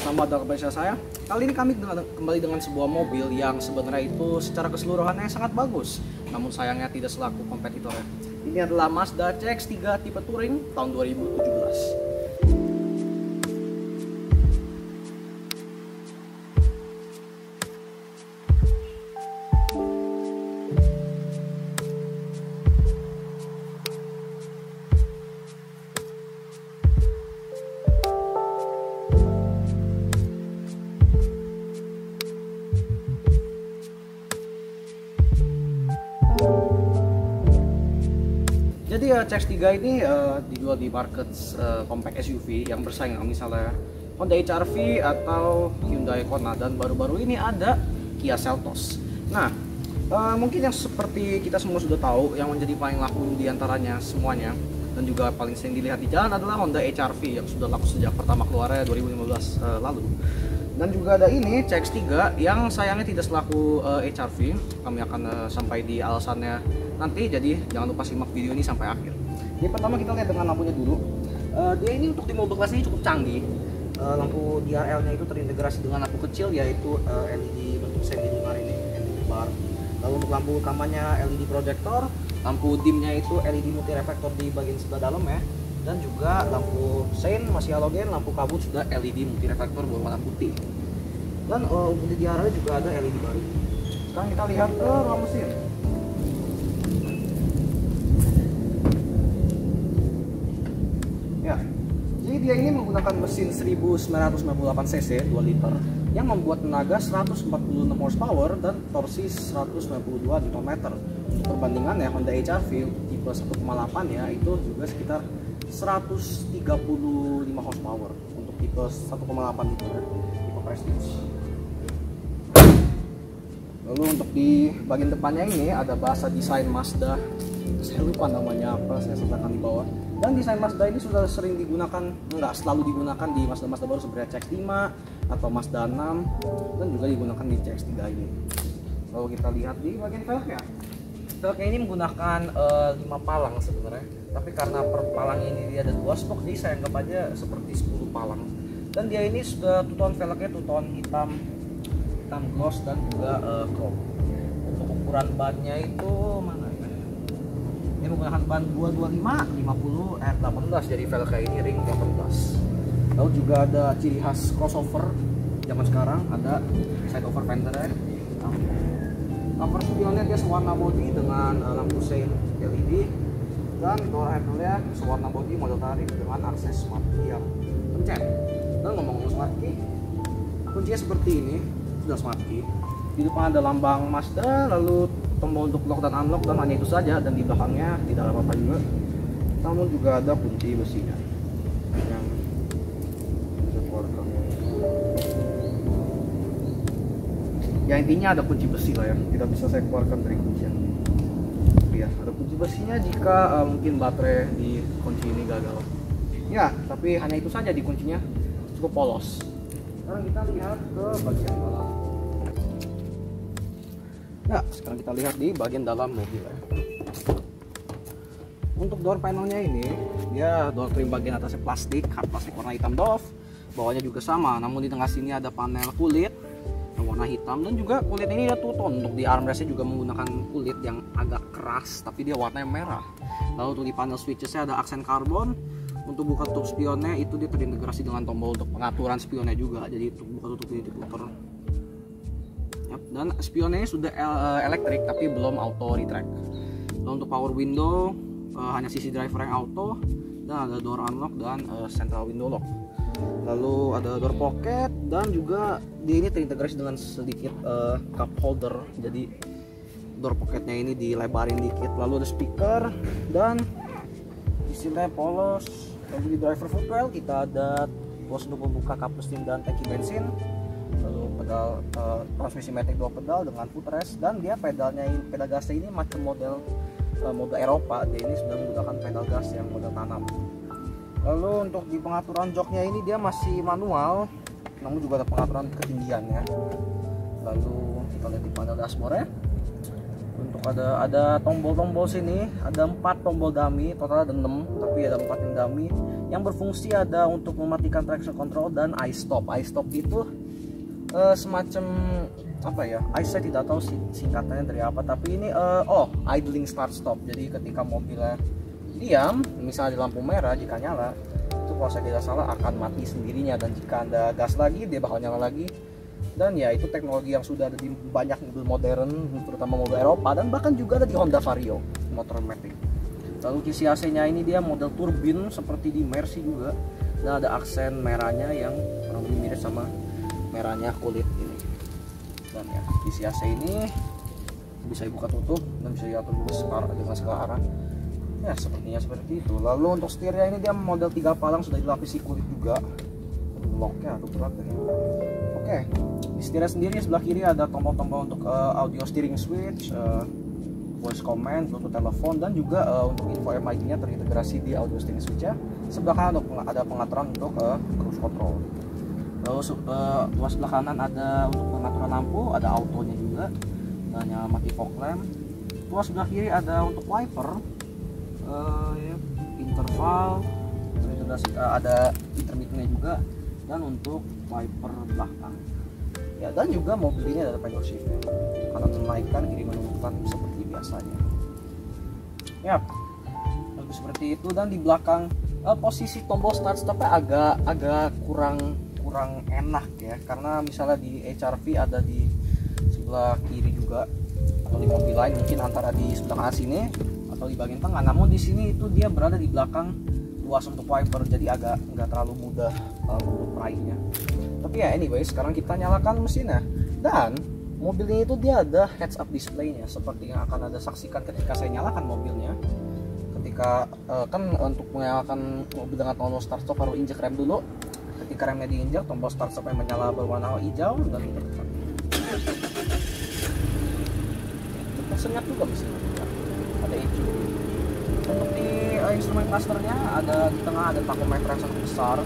selamat datang kembali saya. Kali ini kami kembali dengan sebuah mobil yang sebenarnya itu secara keseluruhannya sangat bagus, namun sayangnya tidak selaku kompetitornya. Ini adalah Mazda CX-3 tipe Touring tahun 2017. Jadi CX-3 ini dijual di market compact SUV yang bersaing dengan misalnya Honda HR-V atau Hyundai Kona, dan baru-baru ini ada Kia Seltos. Nah, mungkin yang seperti kita semua sudah tahu, yang menjadi paling laku di antaranya semuanya dan juga paling sering dilihat di jalan adalah Honda HR-V yang sudah laku sejak pertama keluarnya 2015 lalu. Dan juga ada ini CX-3 yang sayangnya tidak selaku HR-V. Kami akan sampai di alasannya nanti, jadi jangan lupa simak video ini sampai akhir. Jadi pertama kita lihat dengan lampunya dulu. Dia ini untuk di mobil kelas ini cukup canggih. Lampu DRL-nya itu terintegrasi dengan lampu kecil, yaitu LED bentuk semi-lunar ini, LED bar. Lalu untuk lampu utamanya LED proyektor, lampu dimnya itu LED multi reflektor di bagian sebelah dalam ya. Dan juga lampu sein masih halogen, lampu kabut sudah LED multi reflektor berwarna putih. Dan untuk di DRL juga ada LED baru. Sekarang kita lihat ke ruang mesin. Ya, jadi dia ini menggunakan mesin 1998 cc 2 liter yang membuat tenaga 146 horsepower dan torsi 192 Nm. Untuk perbandingannya Honda HR-V tipe 1,8 ya itu juga sekitar 135 horsepower untuk tipe 1,8 liter tipe Prestige. Lalu untuk di bagian depannya ini ada bahasa desain Mazda, saya lupa namanya apa, saya sertakan di bawah. Dan desain Mazda ini sudah sering digunakan, nggak selalu digunakan di Mazda baru seperti CX-5 atau Mazda 6, dan juga digunakan di CX-3 ini. Lalu kita lihat di bagian velgnya. Velgnya ini menggunakan 5 palang sebenarnya, tapi karena per palang ini dia ada 2 stok, jadi saya anggap aja seperti 10 palang. Dan dia ini sudah two-tone velgnya, two-tone hitam gloss dan juga chrome. Untuk ukuran bannya itu mana ya? Ini menggunakan ban 225 50 18, jadi velgnya ini ring 18. Lalu juga ada ciri khas crossover zaman sekarang, ada side over fendernya. Cover spionnya dia sewarna body dengan lampu sein LED, dan door handle-nya sewarna body model tarik dengan akses smart key yang pencet. Dan ngomong-ngomong smart key, kuncinya seperti ini, sudah smart key. Di depan ada lambang Mazda, lalu tombol untuk lock dan unlock, dan hanya itu saja. Dan di belakangnya tidak ada apa-apa juga, namun juga ada kunci besinya yang bisa keluarkan. Ya intinya ada kunci besi lah ya, tidak bisa saya keluarkan dari kuncian. Ya ada kunci besinya jika mungkin baterai di kunci ini gagal. Ya tapi hanya itu saja, di kuncinya cukup polos. Sekarang kita lihat ke bagian dalam. Ya sekarang kita lihat di bagian dalam mobil ya. Untuk door panelnya ini, dia door trim bagian atasnya plastik, hard plastik warna hitam doff. Bawahnya juga sama, namun di tengah sini ada panel kulit warna hitam, dan juga kulit ini dia two-tone. Untuk di armrestnya juga menggunakan kulit yang agak keras tapi dia warnanya merah. Lalu untuk di panel switchesnya ada aksen karbon. Untuk buka tutup spionnya itu dia terintegrasi dengan tombol untuk pengaturan spionnya juga, jadi untuk buka tutup ini diputar. Yap, dan spionnya sudah elektrik tapi belum auto retract. Lalu untuk power window hanya sisi driver yang auto, dan ada door unlock dan central window lock. Lalu ada door pocket, dan juga dia ini terintegrasi dengan sedikit cup holder, jadi door pocketnya ini dilebarin dikit. Lalu ada speaker, dan isinya polos. Lalu di driver footwell kita ada pos untuk membuka kap mesin dan tangki bensin. Lalu pedal transmisi matic 2 pedal dengan footrest, dan dia pedal gasnya ini macam model Eropa. Dia ini sudah menggunakan pedal gas yang model tanam. Lalu untuk di pengaturan joknya ini dia masih manual, namun juga ada pengaturan ketinggiannya. Lalu kita lihat di panel dashboardnya. Untuk ada tombol-tombol sini, ada 4 tombol dummy, total ada 6, tapi ada 4 yang dummy. yang berfungsi ada untuk mematikan traction control dan eye stop. Eye stop itu semacam apa ya? Saya tidak tahu singkatannya dari apa, tapi ini idling start stop. Jadi ketika mobilnya diam, misalnya di lampu merah, jika nyala, itu kalau saya tidak salah akan mati sendirinya, dan jika Anda gas lagi dia bakal nyala lagi. Dan ya itu teknologi yang sudah ada di banyak mobil modern, terutama mobil Eropa, dan bahkan juga ada di Honda Vario motor matic. Lalu kisi AC-nya ini dia model turbin seperti di Mercy juga, dan ada aksen merahnya yang kurang lebih mirip sama merahnya kulit ini. Dan ya kisi AC ini bisa dibuka tutup dan bisa diatur juga dengan segala arah. Ya sepertinya seperti itu. Lalu untuk setirnya ini dia model 3 palang, sudah dilapisi kulit juga. Locknya atau berat ya. Oke, di setirnya sendiri sebelah kiri ada tombol-tombol untuk audio steering switch, voice command, bluetooth telepon, dan juga untuk info MID-nya terintegrasi di audio steering switch-nya. Sebelah kanan ada pengaturan untuk cruise control. Lalu luas sebelah kanan ada untuk pengaturan lampu, ada autonya juga, dan nyala mati fog lamp. Luas sebelah kiri ada untuk wiper, interval, ada intermittent juga, dan untuk wiper belakang. Ya, dan juga mobil ini ada pedal shift ya, kanan menaikkan, kiri menurunkan seperti biasanya. Yap, lebih seperti itu. Dan di belakang posisi tombol start stopnya agak kurang enak ya, karena misalnya di HR-V ada di sebelah kiri juga, atau di mobil lain mungkin antara di sebelah kanan sini atau di bagian tengah. Namun di sini itu dia berada di belakang luas untuk wiper, jadi agak nggak terlalu mudah untuk meraihnya. Tapi ya anyway, sekarang kita nyalakan mesinnya, dan mobil ini itu dia ada heads up display-nya seperti yang akan Anda saksikan ketika saya nyalakan mobilnya. Ketika kan untuk menyalakan mobil dengan tombol start stop harus injek rem dulu. Ketika remnya diinjak, tombol start stop yang menyala berwarna hijau dan ditekan. Tersenyap juga mesinnya, ada ECU. Untuk di instrumen clusternya ada di tengah ada tachometer yang sangat besar,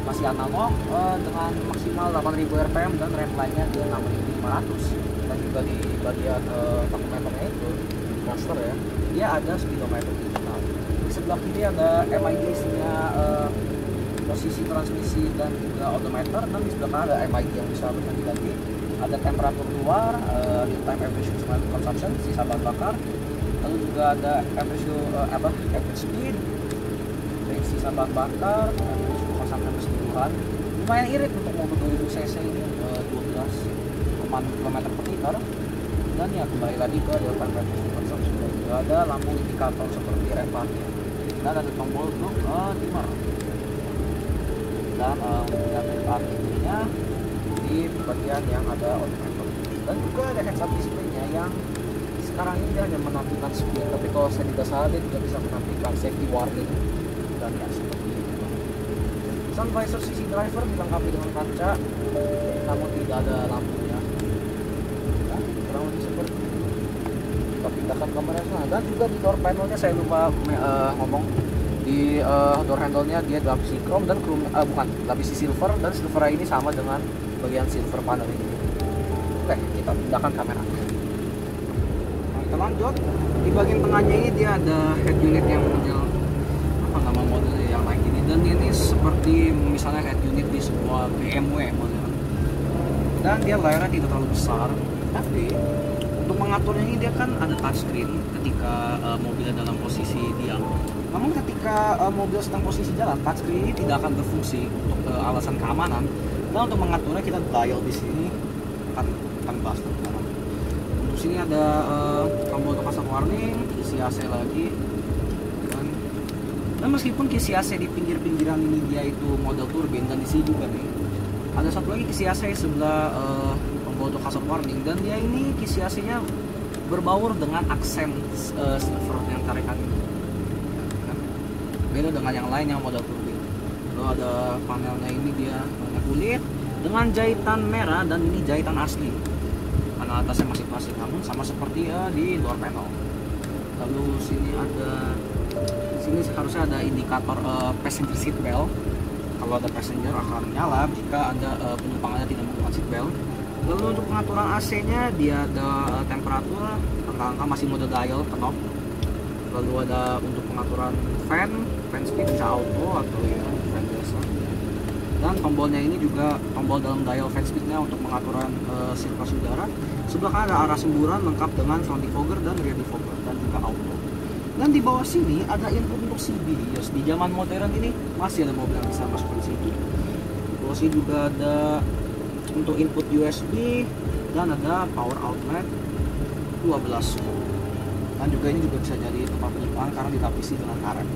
masih analog dengan maksimal 8000 rpm, dan rem line-nya dia 6500. Dan juga di bagian tachometernya itu cluster ya, dia ada speedometer digital. Di sebelah kiri ada MID isinya posisi transmisi dan juga odometer, dan di sebelah kanan ada MID yang bisa berganti-ganti. Ada temperatur luar, real time average consumption, sisa bahan bakar. Lalu juga ada average speed, sisa bahan bakar, average consumption keseluruhan. Lumayan irit untuk mobil 2000 cc ini, 12,6 km per liter. Dan ya kembali lagi ke real time average consumption. Dan juga ada lampu indikator seperti rem parkir, dan ada tombol untuk dimmer. Dan untuk parkirnya di bagian yang ada odometer, dan juga ada heads up display-nya yang sekarang ini dia hanya menampilkan speed, tapi kalau saya tidak salah dia juga bisa menampilkan safety warning. Dan ya seperti itu. Sun visor sisi driver dilengkapi dengan kaca, namun tidak ada lampunya. Nah, kurang lebih seperti itu. Kita pindahkan kamera sana. Dan juga di door panelnya saya lupa ngomong, di door handle-nya dia dilapisi chrome dan dilapisi silver, dan silver ini sama dengan bagian silver panel ini. Oke, kita pindahkan kamera. Nah, kita lanjut. Di bagian tengahnya ini dia ada head unit yang model nama modelnya yang naik ini, dan ini seperti misalnya head unit di sebuah BMW model. Dan dia layarnya tidak terlalu besar, tapi untuk mengaturnya ini dia kan ada touchscreen ketika mobilnya dalam posisi diam. Namun ketika mobil sedang posisi jalan, touchscreen ini tidak akan berfungsi untuk alasan keamanan. Dan untuk mengaturnya kita dial di sini, akan bahas tentang. Untuk sini ada tombol untuk hazard warning, kisi AC lagi. Dan meskipun kisi AC di pinggir-pinggiran ini dia itu model turbin, dan di sini juga nih ada satu lagi kisi AC sebelah tombol untuk hazard warning, dan dia ini kisi AC-nya berbaur dengan aksen silver yang tarikan ini. Beda dengan yang lain yang model turbin. Lalu ada panelnya ini dia warna kulit dengan jahitan merah, dan ini jahitan asli. Panel atasnya masih plastik, namun sama seperti di door panel. Lalu sini harusnya ada indikator passenger seat belt. Kalau ada passenger akan nyala jika ada penumpang tidak menggunakan seat belt. Lalu untuk pengaturan AC-nya dia ada temperatur, angka-angka masih mode dial knob. Lalu ada untuk pengaturan fan, fan speed bisa auto atau ya fan biasa. Dan tombolnya ini juga tombol dalam dial fan speednya untuk pengaturan sirkulasi udara. Sebelah kanan ada arah semburan lengkap dengan front defogger dan rear defogger dan juga auto. Dan di bawah sini ada input untuk CB. Yes, di zaman modern ini masih ada mobil yang bisa masuk ke situ. Di bawah sini juga ada untuk input USB dan ada power outlet 12 volt. Dan juga ini juga bisa jadi tempat penyimpanan karena dilapisi dengan karet.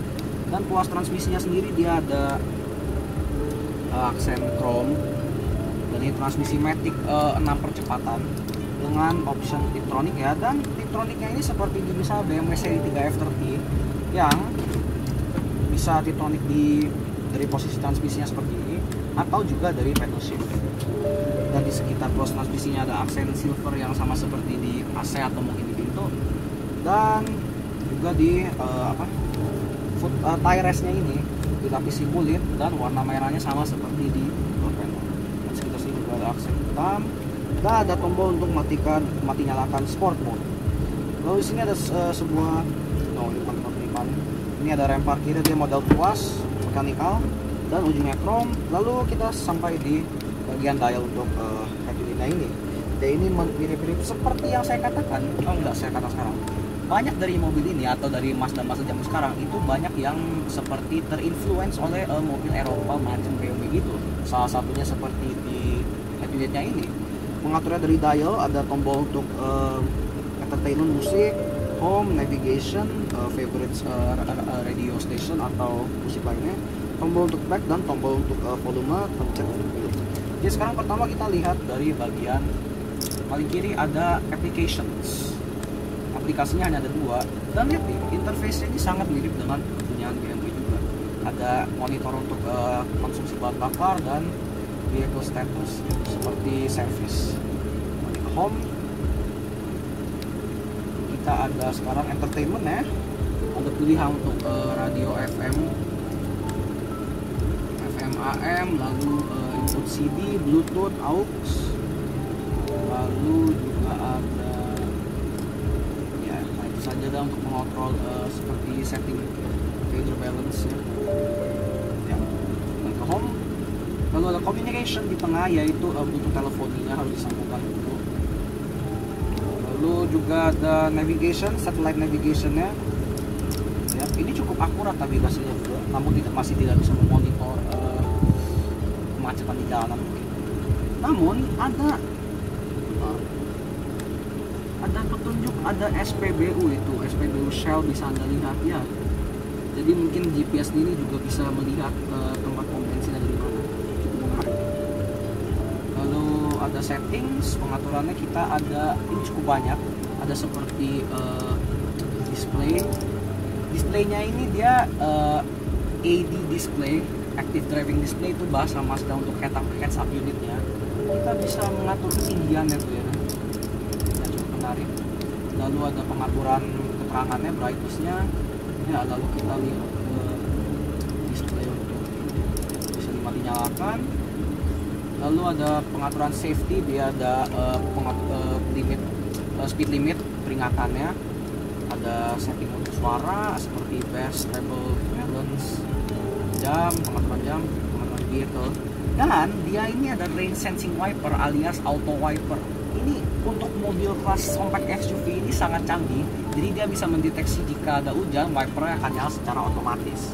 Dan puas transmisinya sendiri dia ada aksen chrome, dan ini transmisi matic 6 percepatan dengan option Tiptronic ya. Dan Tiptronicnya ini seperti di misal BMW seri 3 F30 yang bisa Tiptronic dari posisi transmisinya seperti ini atau juga dari pedal shift. Dan di sekitar puas transmisinya ada aksen silver yang sama seperti di AC atau mungkin di pintu. Dan juga di tire restnya ini dilapisi kulit dan warna merahnya sama seperti di door panel. Dan sekitar sini juga ada aksen hitam dan ada tombol untuk mati nyalakan sport mode. Lalu di sini ada sebuah ini ada rem parkir, dia model tuas mechanical dan ujungnya chrome. Lalu kita sampai di bagian dial untuk head unitnya ini. Dan ini mirip-mirip seperti yang saya katakan. Saya kata sekarang. Banyak dari mobil ini atau dari Mazda zaman sekarang itu banyak yang seperti terinfluence oleh mobil Eropa macam BMW gitu. Salah satunya seperti di head unitnya ini. Pengaturnya dari dial ada tombol untuk entertainment, musik, home, navigation, favorites, radio station atau musik lainnya, tombol untuk back dan tombol untuk volume, check of the wheel. Jadi sekarang pertama kita lihat dari bagian paling kiri ada applications. Aplikasinya hanya ada 2 dan lihat nih, interface ini sangat mirip dengan kepunyaan BMW juga. Ada monitor untuk konsumsi bahan bakar dan vehicle status seperti service. Ke home kita ada sekarang entertainment ya, ada pilihan untuk radio FM AM, lalu input CD, Bluetooth, aux, lalu juga ada saja dah untuk mengontrol seperti setting fader balance ya. Dan ke home lalu ada communication di tengah, yaitu butuh telefoninya harus disambungkan dulu. Lalu juga ada navigation, satellite navigationnya ya. Ini cukup akurat navigasinya juga, namun masih tidak bisa memonitor kemacetan di jalanan mungkin. Namun ada petunjuk, ada SPBU, itu SPBU Shell bisa Anda lihat ya. Jadi mungkin GPS ini juga bisa melihat tempat pom bensin ada di mana. Cukup menarik. Lalu ada settings, pengaturannya kita ada, ini cukup banyak. Ada seperti displaynya ini dia AD display, active driving display, itu bahasa Mazda untuk heads up unitnya. Kita bisa mengatur ketinggiannya tuh ya. Menarik. Lalu ada pengaturan keterangannya, brightness-nya ya. Lalu kita lihat ke display untuk bisa dinyalakan. Lalu ada pengaturan safety, dia ada speed limit peringatannya. Ada setting untuk suara seperti bass, treble, balance, pengaturan vehicle. Dan dia ini ada rain sensing wiper alias auto wiper. Ini untuk mobil kelas compact SUV ini sangat canggih. Jadi dia bisa mendeteksi jika ada hujan, wipernya akan nyala secara otomatis.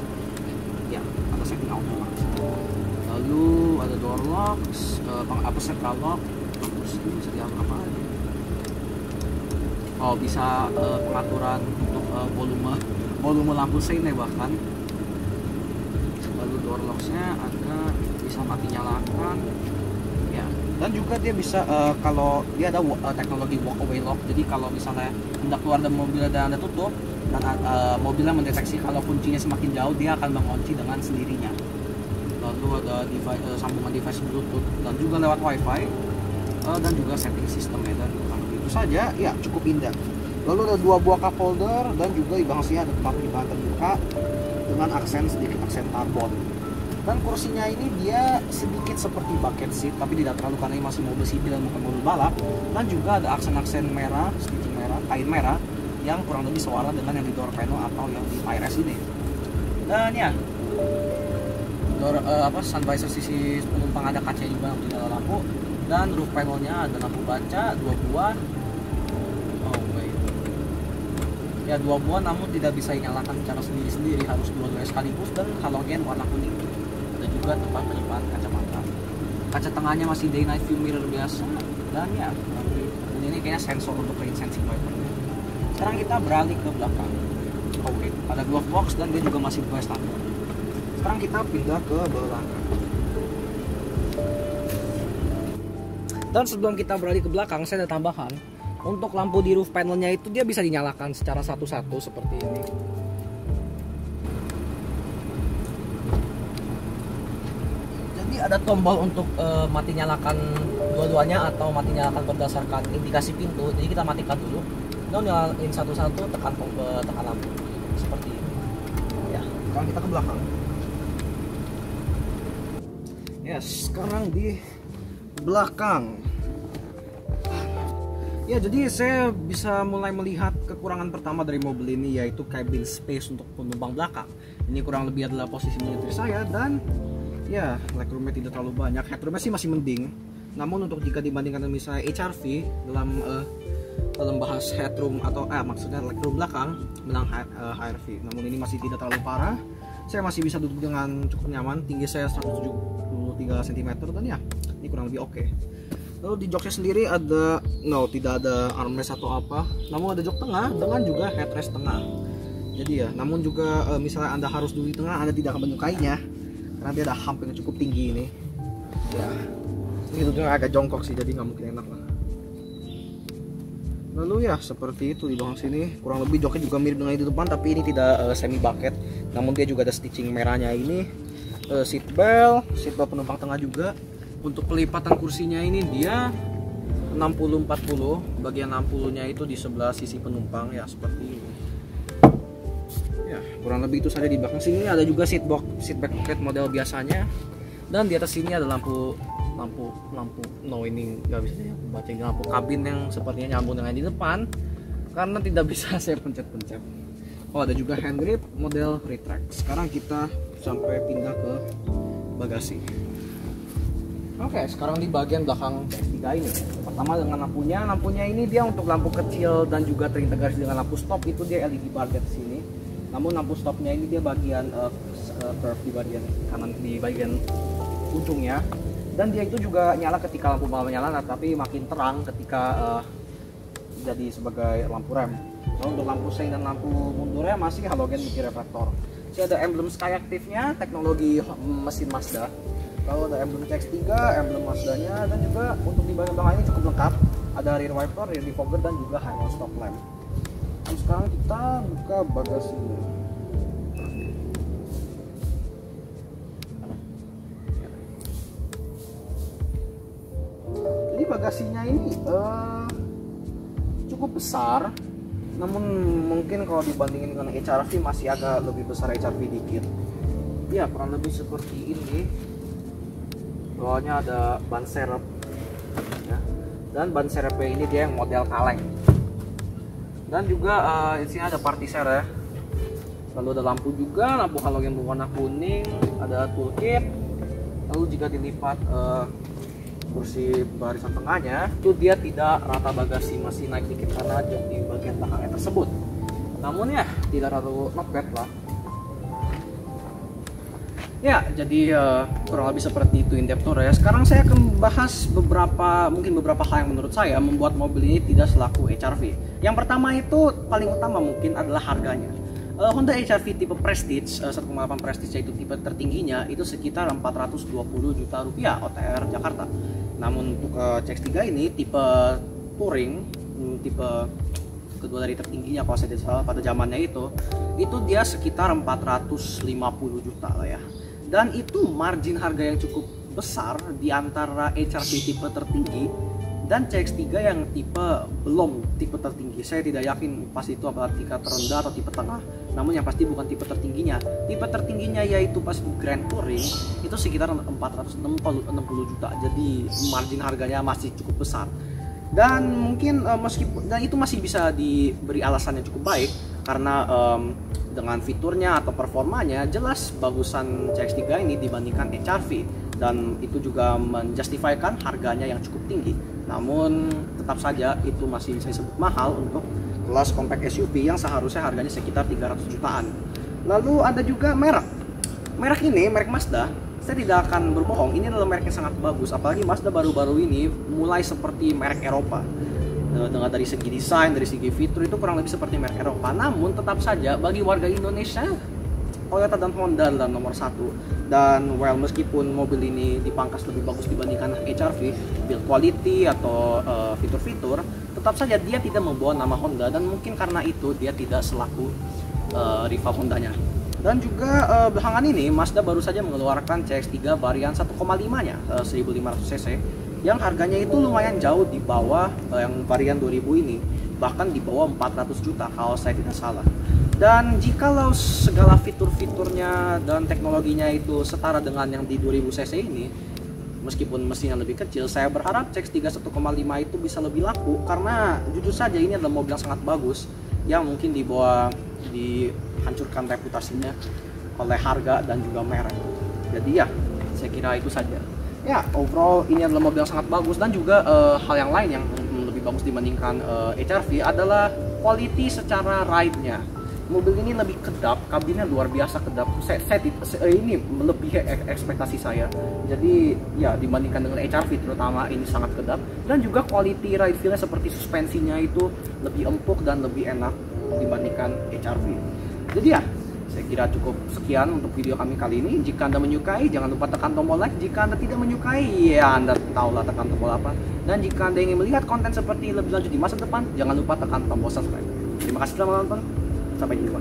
Ya, ada setting otomatis. Lalu ada door locks, central lock. Terus ini bisa diatur apa aja? Oh, bisa pengaturan untuk volume lampu sein ya bahkan. Lalu door locks-nya ada bisa mati nyalakan. Dan juga dia bisa kalau dia ada teknologi walk away lock. Jadi kalau misalnya hendak keluar dari mobil dan Anda tutup dan mobilnya mendeteksi kalau kuncinya semakin jauh, dia akan mengunci dengan sendirinya. Lalu ada sambungan device Bluetooth dan juga lewat WiFi dan juga setting sistemnya. Dan itu saja ya, cukup indah. Lalu ada 2 buah cup holder dan juga di bawah sini ada tempat penyimpanan terbuka dengan sedikit aksen karbon. Dan kursinya ini dia sedikit seperti bucket seat, tapi tidak terlalu karena ini masih mobil sipil dan bukan mobil balap. Dan juga ada aksen-aksen merah, sedikit merah, kain merah yang kurang lebih sewarna dengan yang di door panel atau yang di tire rest ini. Dan ya, sun visor sisi penumpang ada kaca juga untuk tidak ada lampu, dan roof panelnya ada lampu baca 2 buah. Oh baik. Ya 2 buah, namun tidak bisa dinyalakan secara sendiri-sendiri, harus dua-duanya sekaligus, dan halogen warna kuning. Ada juga tempat penyimpanan kacamata. Kaca tengahnya masih day night view mirror biasa, dan ya ini kayaknya sensor untuk rain sensing wipernya. Sekarang kita beralih ke belakang. Oke, ada glove box dan dia juga masih buat standar. Sekarang kita pindah ke belakang. Dan sebelum kita beralih ke belakang, saya ada tambahan. Untuk lampu di roof panelnya itu dia bisa dinyalakan secara satu-satu seperti ini. Jadi ada tombol untuk mati nyalakan dua-duanya atau mati nyalakan berdasarkan indikasi pintu. Jadi kita matikan dulu, dan nyalain satu-satu, tekan lampu seperti ini. Ya, sekarang kita ke belakang. Yes, sekarang di belakang. Ya, jadi saya bisa mulai melihat kekurangan pertama dari mobil ini, yaitu cabin space untuk penumpang belakang. Ini kurang lebih adalah posisi menyetir saya, dan ya legroomnya tidak terlalu banyak. Headroomnya sih masih mending, namun untuk jika dibandingkan dengan misalnya HRV dalam bahas headroom atau maksudnya legroom belakang menang HRV, namun ini masih tidak terlalu parah. Saya masih bisa duduk dengan cukup nyaman. Tinggi saya 173 cm, dan ya ini kurang lebih oke. Lalu di joknya sendiri tidak ada armrest atau apa, namun ada jok tengah dengan juga headrest tengah. Jadi ya, namun juga misalnya Anda harus duduk di tengah, Anda tidak akan menyukainya karena dia ada hump yang cukup tinggi ini. Ya, ini duduknya agak jongkok sih, jadi nggak mungkin enak lah. Lalu ya seperti itu di belakang sini, kurang lebih joknya juga mirip dengan di depan, tapi ini tidak semi bucket, namun dia juga ada stitching merahnya ini. Seat belt penumpang tengah juga. Untuk pelipatan kursinya ini dia 60-40, bagian 60-nya itu di sebelah sisi penumpang ya seperti ini. Ya, kurang lebih itu saja di belakang sini. Ada juga seat back pocket model biasanya, dan di atas sini ada lampu ini nggak bisa baca, ini lampu kabin yang sepertinya nyambung dengan di depan karena tidak bisa saya pencet-pencet. Oh, ada juga hand grip model retract. Sekarang kita sampai pindah ke bagasi. Oke, sekarang di bagian belakang CX-3 ini. Pertama dengan lampunya ini dia untuk lampu kecil dan juga terintegrasi dengan lampu stop, itu dia LED bar di sini. Namun lampu stopnya ini dia bagian curve di bagian kanan, di bagian ujungnya. Dan dia itu juga nyala ketika lampu malam nyala, tapi makin terang ketika jadi sebagai lampu rem. Lalu untuk lampu sein dan lampu mundurnya masih halogen multi-reflektor. Jadi ada emblem Skyactiv-nya, teknologi mesin Mazda. Kalau ada emblem CX-3, emblem Mazda-nya, dan juga untuk di bagian belakang ini cukup lengkap. Ada rear wiper, rear defogger, dan juga high stop lamp. Dan sekarang kita buka bagasinya. Jadi bagasinya ini cukup besar, namun mungkin kalau dibandingin dengan HRV masih agak lebih besar HRV dikit. Ya, kurang lebih seperti ini. Bawahnya ada ban serep ya. Dan ban serepnya ini dia yang model kaleng, dan juga di sini ada partition ya. Lalu ada lampu juga, lampu halogen berwarna kuning, ada toolkit. Lalu jika dilipat kursi barisan tengahnya, itu dia tidak rata bagasi, masih naik dikit karena jok di bagian belakangnya tersebut. Namun ya tidak terlalu not bad lah. Ya, jadi kurang lebih seperti itu in-depth tour ya. Sekarang saya akan bahas beberapa hal yang menurut saya membuat mobil ini tidak selaku HRV. Yang pertama itu paling utama mungkin adalah harganya. Honda HR-V tipe Prestige 1.8 Prestige, yaitu tipe tertingginya itu sekitar 420 juta rupiah OTR Jakarta. Namun untuk CX-3 ini tipe Touring, tipe kedua dari tertingginya kalau saya tidak salah pada zamannya itu dia sekitar 450 juta lah ya. Dan itu margin harga yang cukup besar di antara HR-V tipe tertinggi dan CX-3 yang belum tipe tertinggi. Saya tidak yakin pas itu apakah tingkat terendah atau tipe tengah, namun yang pasti bukan tipe tertingginya. Tipe tertingginya yaitu pas Grand Touring itu sekitar 460 juta, jadi margin harganya masih cukup besar. Dan mungkin meskipun itu masih bisa diberi alasan yang cukup baik, karena dengan fiturnya atau performanya jelas bagusan CX-3 ini dibandingkan HR-V, dan itu juga menjustifikan harganya yang cukup tinggi. Namun tetap saja itu masih bisa disebut mahal untuk kelas compact SUV yang seharusnya harganya sekitar 300 jutaan. Lalu ada juga merek ini, merek Mazda. Saya tidak akan berbohong, ini adalah merek yang sangat bagus, apalagi Mazda baru-baru ini mulai seperti merek Eropa. Dengan dari segi desain, dari segi fitur itu kurang lebih seperti merek Eropa. Namun tetap saja bagi warga Indonesia, Toyota dan Honda adalah nomor satu. Dan meskipun mobil ini dipangkas lebih bagus dibandingkan HR-V, build quality atau fitur-fitur, tetap saja dia tidak membawa nama Honda, dan mungkin karena itu dia tidak selaku rival Hondanya. Dan juga belakangan ini Mazda baru saja mengeluarkan CX-3 varian 1,5-nya 1500 cc yang harganya itu lumayan jauh di bawah yang varian 2000 ini, bahkan di bawah 400 juta kalau saya tidak salah. Dan jikalau segala fitur-fiturnya dan teknologinya itu setara dengan yang di 2000 cc ini, meskipun mesinnya lebih kecil, saya berharap CX-3 1,5 itu bisa lebih laku, karena jujur saja ini adalah mobil yang sangat bagus yang mungkin dihancurkan reputasinya oleh harga dan juga merek. Jadi ya, saya kira itu saja. Ya, overall ini adalah mobil yang sangat bagus, dan juga hal yang lain yang lebih bagus dibandingkan HR-V adalah quality secara ride-nya. Mobil ini lebih kedap, kabinnya luar biasa kedap. Ini melebihi ekspektasi saya. Jadi ya, dibandingkan dengan HR-V terutama ini sangat kedap, dan juga quality ride feel-nya seperti suspensinya itu lebih empuk dan lebih enak dibandingkan HR-V. Jadi ya, saya kira cukup sekian untuk video kami kali ini. Jika Anda menyukai, jangan lupa tekan tombol like. Jika Anda tidak menyukai, ya Anda tahulah tekan tombol apa. Dan jika Anda ingin melihat konten seperti lebih lanjut di masa depan, jangan lupa tekan tombol subscribe. Terima kasih telah menonton. Sampai jumpa.